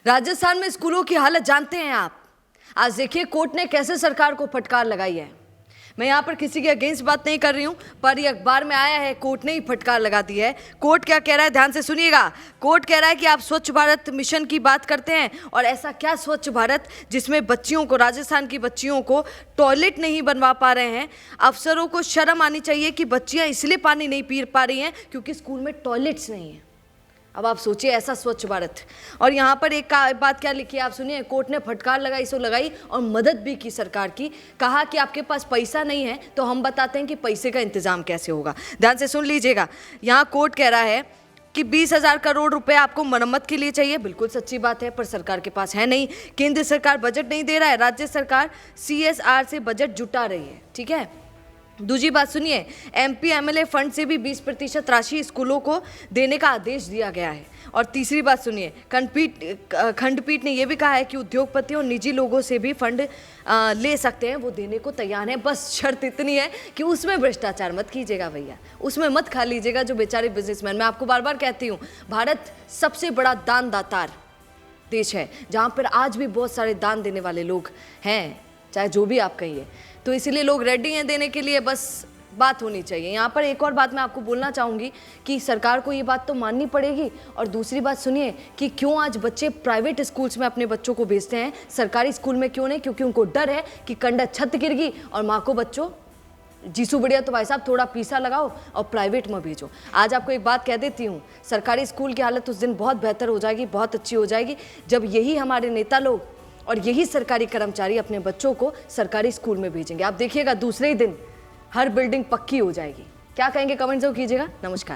राजस्थान में स्कूलों की हालत जानते हैं आप। आज देखिए कोर्ट ने कैसे सरकार को फटकार लगाई है। मैं यहाँ पर किसी के अगेंस्ट बात नहीं कर रही हूँ, पर ये अखबार में आया है, कोर्ट ने ही फटकार लगा दी है। कोर्ट क्या कह रहा है, ध्यान से सुनिएगा। कोर्ट कह रहा है कि आप स्वच्छ भारत मिशन की बात करते हैं, और ऐसा क्या स्वच्छ भारत जिसमें बच्चियों को, राजस्थान की बच्चियों को टॉयलेट नहीं बनवा पा रहे हैं। अफसरों को शर्म आनी चाहिए कि बच्चियाँ इसलिए पानी नहीं पी पा रही हैं क्योंकि स्कूल में टॉयलेट्स नहीं हैं। अब आप सोचिए, ऐसा स्वच्छ भारत। और यहाँ पर एक बात क्या लिखी है, आप सुनिए। कोर्ट ने फटकार लगाई सो लगाई और मदद भी की सरकार की। कहा कि आपके पास पैसा नहीं है तो हम बताते हैं कि पैसे का इंतजाम कैसे होगा। ध्यान से सुन लीजिएगा। यहाँ कोर्ट कह रहा है कि 20,000 करोड़ रुपए आपको मरम्मत के लिए चाहिए। बिल्कुल सच्ची बात है, पर सरकार के पास है नहीं। केंद्र सरकार बजट नहीं दे रहा है, राज्य सरकार CSR से बजट जुटा रही है। ठीक है। दूसरी बात सुनिए, MP MLA फंड से भी 20% राशि स्कूलों को देने का आदेश दिया गया है। और तीसरी बात सुनिए, खंडपीठ ने यह भी कहा है कि उद्योगपतियों और निजी लोगों से भी फंड ले सकते हैं, वो देने को तैयार हैं। बस शर्त इतनी है कि उसमें भ्रष्टाचार मत कीजिएगा भैया, उसमें मत खा लीजिएगा जो बेचारे बिजनेसमैन। मैं आपको बार बार कहती हूँ, भारत सबसे बड़ा दानदातार देश है, जहाँ पर आज भी बहुत सारे दान देने वाले लोग हैं, चाहे जो भी आप कहिए। तो इसीलिए लोग रेडी हैं देने के लिए, बस बात होनी चाहिए। यहाँ पर एक और बात मैं आपको बोलना चाहूँगी कि सरकार को ये बात तो माननी पड़ेगी। और दूसरी बात सुनिए कि क्यों आज बच्चे प्राइवेट स्कूल्स में अपने बच्चों को भेजते हैं, सरकारी स्कूल में क्यों नहीं? क्योंकि उनको डर है कि कंडा छत गिर गई और माँ को बच्चों जीसू बढ़िया तो भाई साहब थोड़ा पीसा लगाओ और प्राइवेट में भेजो। आज आपको एक बात कह देती हूँ, सरकारी स्कूल की हालत उस दिन बहुत बेहतर हो जाएगी, बहुत अच्छी हो जाएगी, जब यही हमारे नेता लोग और यही सरकारी कर्मचारी अपने बच्चों को सरकारी स्कूल में भेजेंगे। आप देखिएगा दूसरे ही दिन हर बिल्डिंग पक्की हो जाएगी। क्या कहेंगे कमेंट जरूर कीजिएगा। नमस्कार।